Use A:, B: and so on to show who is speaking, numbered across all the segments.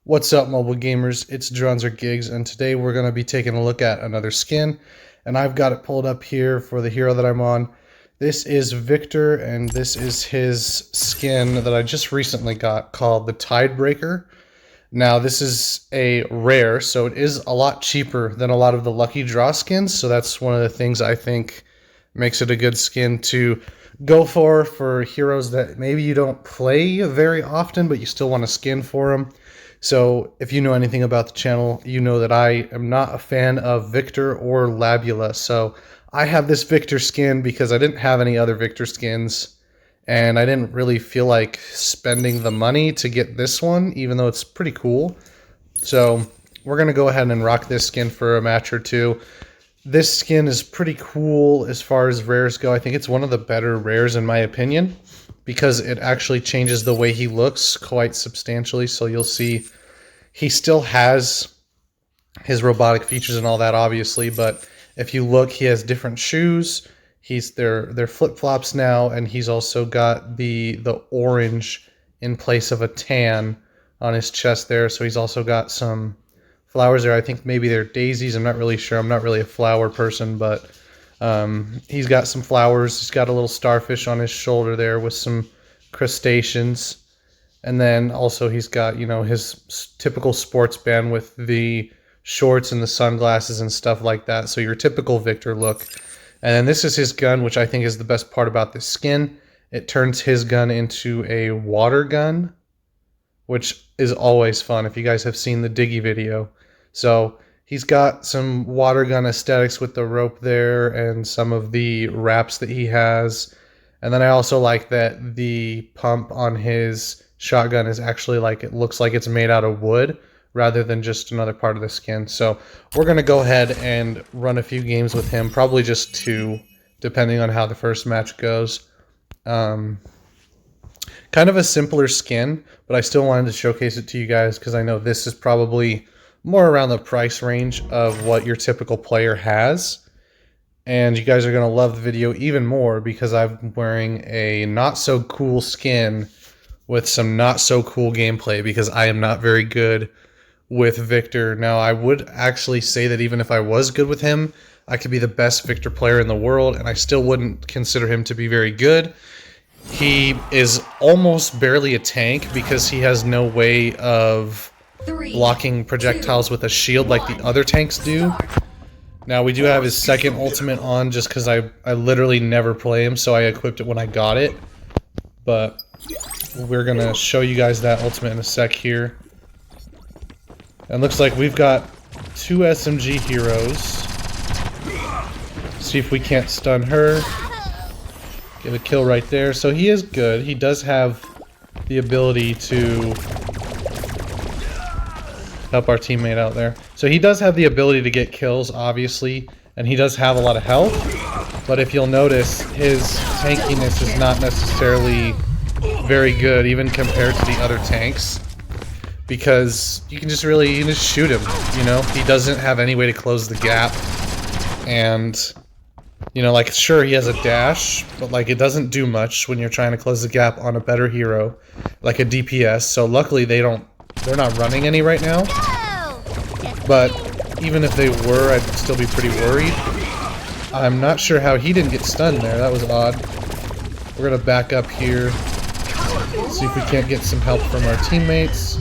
A: What's up, mobile gamers? It's Dronzer and today we're going to be taking a look at another skin, and I've got it pulled up here for the hero that I'm on. This is Victor, and this is his skin that I just recently got called the Tidebreaker. Now, this is a rare, so it is a lot cheaper than a lot of the Lucky Draw skins, so that's one of the things I think makes it a good skin to go for heroes that maybe you don't play very often, but you still want a skin for them. So if you know anything about the channel, you know that I am not a fan of Victor or Labula. So I have this Victor skin because I didn't have any other Victor skins, and I didn't really feel like spending the money to get this one, even though it's pretty cool. So we're going to go ahead and rock this skin for a match or two. This skin is pretty cool as far as rares go. I think it's one of the better rares in my opinion, because it actually changes the way he looks quite substantially. So you'll see he still has his robotic features and all that, obviously, but if you look, he has different shoes. They're flip-flops now, and he's also got the orange in place of a tan on his chest there. So he's also got some flowers there. I think maybe they're daisies. I'm not really sure. I'm not really a flower person, but he's got some flowers. He's got a little starfish on his shoulder there with some crustaceans. And then also he's got, you know, his typical sports band with the shorts and the sunglasses and stuff like that. So your typical Victor look. And then this is his gun, which I think is the best part about this skin. It turns his gun into a water gun, which is always fun if you guys have seen the Diggy video. So he's got some water gun aesthetics with the rope there and some of the wraps that he has. And then I also like that the pump on his shotgun is actually like, it looks like it's made out of wood rather than just another part of the skin. So we're going to go ahead and run a few games with him, probably just two, depending on how the first match goes. Kind of a simpler skin, but I still wanted to showcase it to you guys because I know this is probably more around the price range of what your typical player has. And you guys are going to love the video even more because I'm wearing a not so cool skin with some not so cool gameplay because I am not very good with Victor. Now, I would actually say that even if I was good with him, I could be the best Victor player in the world, and I still wouldn't consider him to be very good. He is almost barely a tank because he has no way of blocking projectiles with a shield like the other tanks do. Now, we do have his second ultimate on just because I literally never play him, so I equipped it when I got it. But we're going to show you guys that ultimate in a sec here. And looks like we've got two SMG heroes. See if we can't stun her. Get a kill right there. So he is good. He does have the ability to help our teammate out there. So he does have the ability to get kills, obviously, and he does have a lot of health. But if you'll notice, his tankiness is not necessarily very good, even compared to the other tanks, because you can just shoot him. You know, he doesn't have any way to close the gap, and you know, like, sure, he has a dash, but like it doesn't do much when you're trying to close the gap on a better hero like a DPS. So luckily they're not running any right now. But even if they were, I'd still be pretty worried. I'm not sure how he didn't get stunned there. That was odd. We're gonna back up here, see if we can't get some help from our teammates.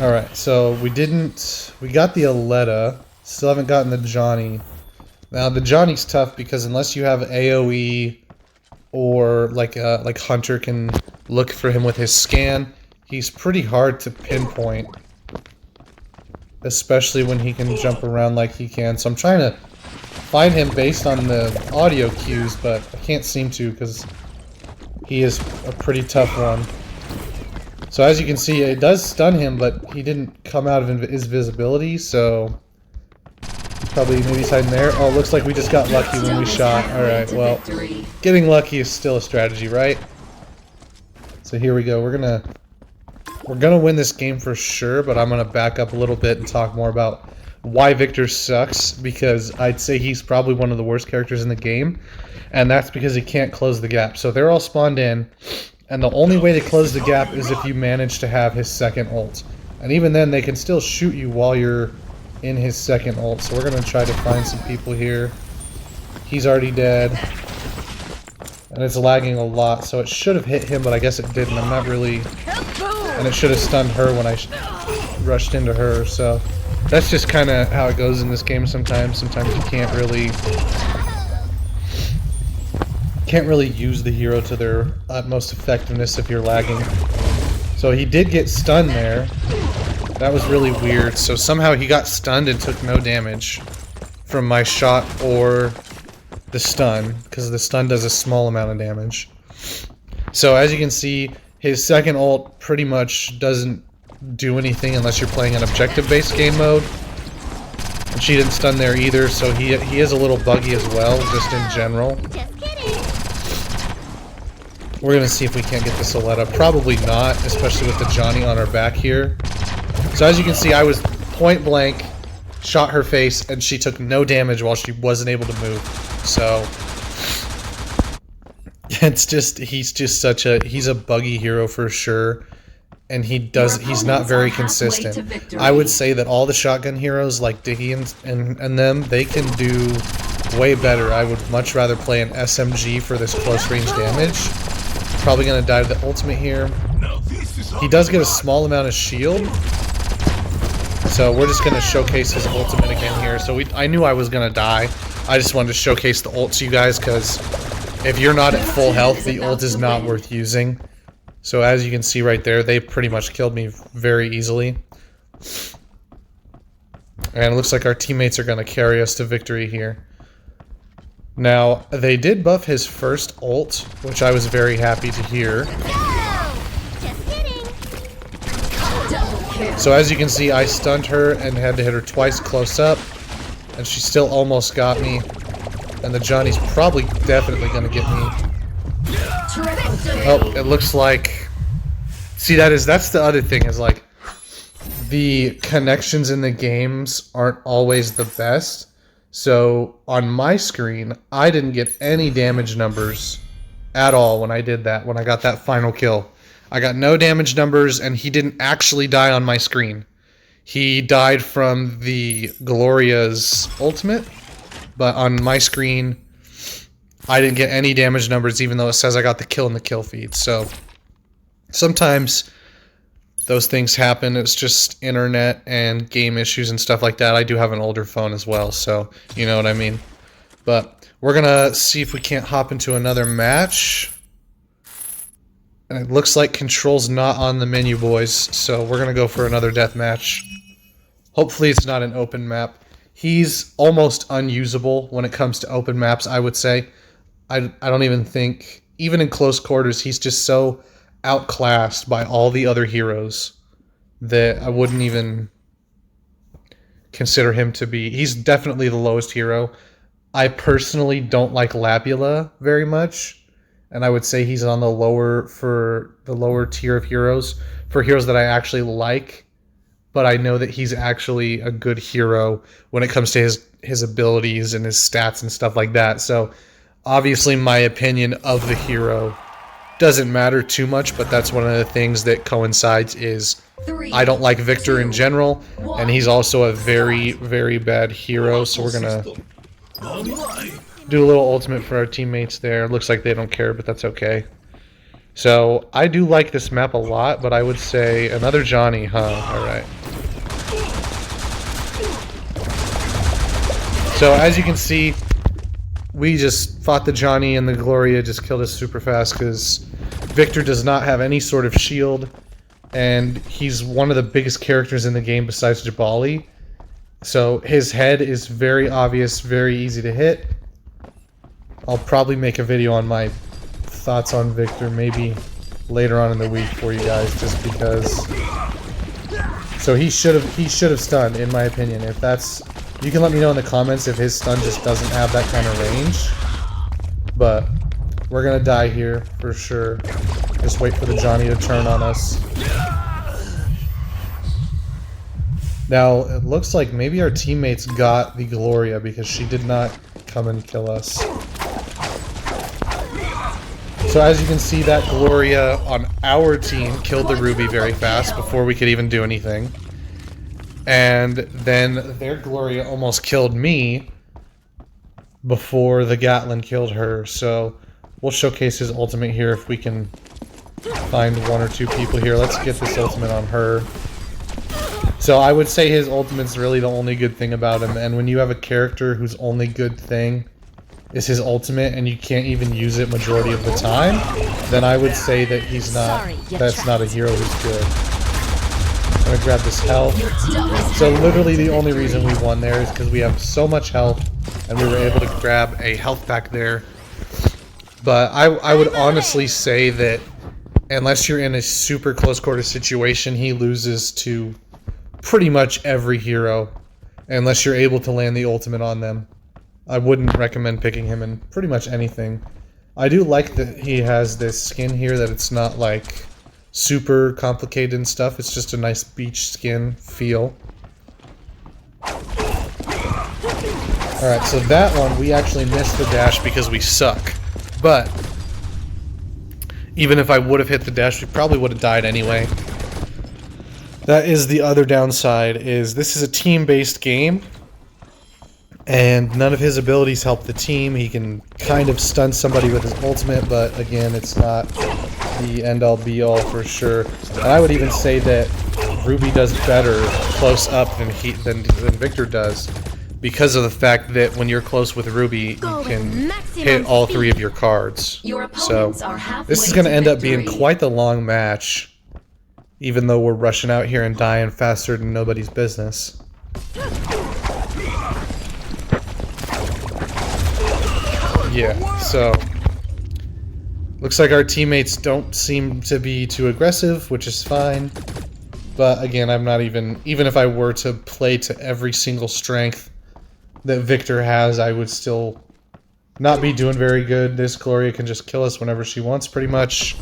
A: Alright, so we got the Aletta, still haven't gotten the Johnny. Now the Johnny's tough because unless you have AoE or like Hunter can look for him with his scan, he's pretty hard to pinpoint, especially when he can jump around like he can. So I'm trying to find him based on the audio cues, but I can't seem to because he is a pretty tough one. So as you can see, it does stun him, but he didn't come out of his visibility, so probably maybe he's hiding there. Oh, it looks like we just got lucky when we shot. Alright, well, getting lucky is still a strategy, right? So here we go. We're gonna win this game for sure, but I'm gonna back up a little bit and talk more about why Victor sucks, because I'd say he's probably one of the worst characters in the game, and that's because he can't close the gap. So they're all spawned in, and the only way to close the gap is if you manage to have his second ult. And even then, they can still shoot you while you're in his second ult. So we're going to try to find some people here. He's already dead. And it's lagging a lot, so it should have hit him, but I guess it didn't. I'm not really... And it should have stunned her when I rushed into her, so... That's just kind of how it goes in this game sometimes. Sometimes you can't really use the hero to their utmost effectiveness if you're lagging. So he did get stunned there. That was really weird. So somehow he got stunned and took no damage from my shot or the stun, because the stun does a small amount of damage. So as you can see, his second ult pretty much doesn't do anything unless you're playing an objective-based game mode. And she didn't stun there either, so he is a little buggy as well, just in general. We're gonna see if we can't get the Soletta. Probably not, especially with the Johnny on our back here. So as you can see, I was point blank, shot her face, and she took no damage while she wasn't able to move. So it's just, he's a buggy hero for sure. And he's not very consistent. I would say that all the shotgun heroes like Diggy and them, they can do way better. I would much rather play an SMG for this close range damage. Probably gonna die to the ultimate here. He does get a small amount of shield. So we're just gonna showcase his ultimate again here. So I knew I was gonna die. I just wanted to showcase the ult to you guys, because if you're not at full health, the ult is not worth using. So as you can see right there, they pretty much killed me very easily. And it looks like our teammates are going to carry us to victory here. Now, they did buff his first ult, which I was very happy to hear. So as you can see, I stunned her and had to hit her twice close up. And she still almost got me. And the Johnny's probably definitely going to get me. Oh, it looks like... See, that's the other thing, is like... The connections in the games aren't always the best. So, on my screen, I didn't get any damage numbers at all when I did that, when I got that final kill. I got no damage numbers, and he didn't actually die on my screen. He died from the Gloria's ultimate, but on my screen... I didn't get any damage numbers, even though it says I got the kill in the kill feed. So sometimes those things happen. It's just internet and game issues and stuff like that. I do have an older phone as well, so you know what I mean. But we're gonna see if we can't hop into another match. And it looks like control's not on the menu, boys. So we're gonna go for another death match. Hopefully it's not an open map. He's almost unusable when it comes to open maps, I would say. I don't even think, even in close quarters, he's just so outclassed by all the other heroes that I wouldn't even consider him to be. He's definitely the lowest hero. I personally don't like Labula very much, and I would say he's on the lower tier of heroes, for heroes that I actually like, but I know that he's actually a good hero when it comes to his abilities and his stats and stuff like that. So obviously my opinion of the hero doesn't matter too much, but that's one of the things that coincides is I don't like Victor in general, and he's also a very, very bad hero. So we're gonna do a little ultimate for our teammates there. Looks like they don't care, but that's okay. So I do like this map a lot, but I would say another Johnny, huh? Alright. So as you can see, we just fought the Johnny, and the Gloria just killed us super fast because Victor does not have any sort of shield, and he's one of the biggest characters in the game besides Jabali. So his head is very obvious, very easy to hit. I'll probably make a video on my thoughts on Victor maybe later on in the week for you guys, just because. So he should have stunned, in my opinion. If that's, you can let me know in the comments if his stun just doesn't have that kind of range. But we're gonna die here for sure. Just wait for the Johnny to turn on us. Now, it looks like maybe our teammates got the Gloria because she did not come and kill us. So as you can see, that Gloria on our team killed the Ruby very fast before we could even do anything. And then their Gloria almost killed me before the Gatlin killed her. So we'll showcase his ultimate here if we can find one or two people here. Let's get this ultimate on her. So I would say his ultimate's really the only good thing about him, and when you have a character whose only good thing is his ultimate and you can't even use it majority of the time, then I would say that he's not, that's not a hero who's good. I'm gonna grab this health. So literally the only reason we won there is because we have so much health and we were able to grab a health pack there. But I would honestly say that unless you're in a super close quarter situation, he loses to pretty much every hero unless you're able to land the ultimate on them. I wouldn't recommend picking him in pretty much anything. I do like that he has this skin here, that it's not like super complicated and stuff. It's just a nice beach skin feel. Alright, so that one we actually missed the dash because we suck. But even if I would have hit the dash, we probably would have died anyway. That is the other downside, is this is a team-based game, and none of his abilities help the team. He can kind of stun somebody with his ultimate, but again, it's not the end-all be-all for sure. And I would even say that Ruby does better close up than Victor does, because of the fact that when you're close with Ruby, you can hit all three of your cards. So this is going to end up being quite the long match, even though we're rushing out here and dying faster than nobody's business. Yeah, so looks like our teammates don't seem to be too aggressive, which is fine. But again, I'm not even if I were to play to every single strength that Victor has, I would still not be doing very good. This Gloria can just kill us whenever she wants, pretty much.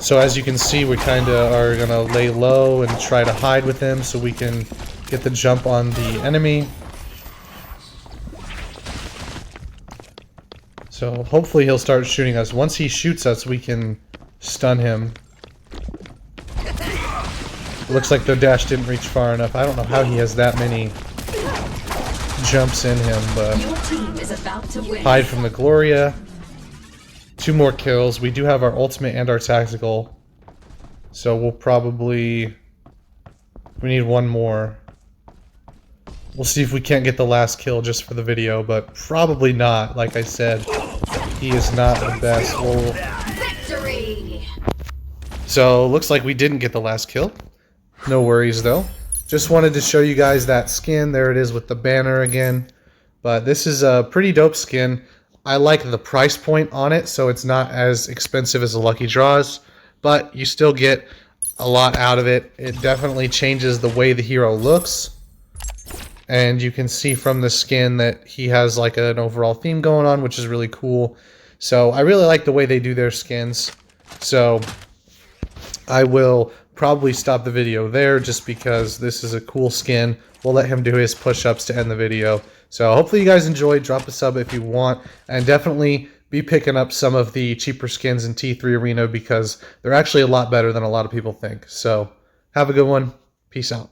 A: So as you can see, we kind of are going to lay low and try to hide with him so we can get the jump on the enemy. So hopefully he'll start shooting us. Once he shoots us, we can stun him. It looks like the dash didn't reach far enough. I don't know how he has that many jumps in him, but hide from the Gloria. 2 more kills. We do have our ultimate and our tactical, so we'll probably... we need 1 more. We'll see if we can't get the last kill just for the video, but probably not. Like I said, he is not the best. Victory! So, looks like we didn't get the last kill. No worries, though. Just wanted to show you guys that skin. There it is with the banner again. But this is a pretty dope skin. I like the price point on it, so it's not as expensive as the Lucky Draws, but you still get a lot out of it. It definitely changes the way the hero looks, and you can see from the skin that he has like an overall theme going on, which is really cool. So I really like the way they do their skins, so I will probably stop the video there just because this is a cool skin. We'll let him do his push-ups to end the video. So hopefully you guys enjoyed. Drop a sub if you want, and definitely be picking up some of the cheaper skins in T3 Arena because they're actually a lot better than a lot of people think. So have a good one. Peace out.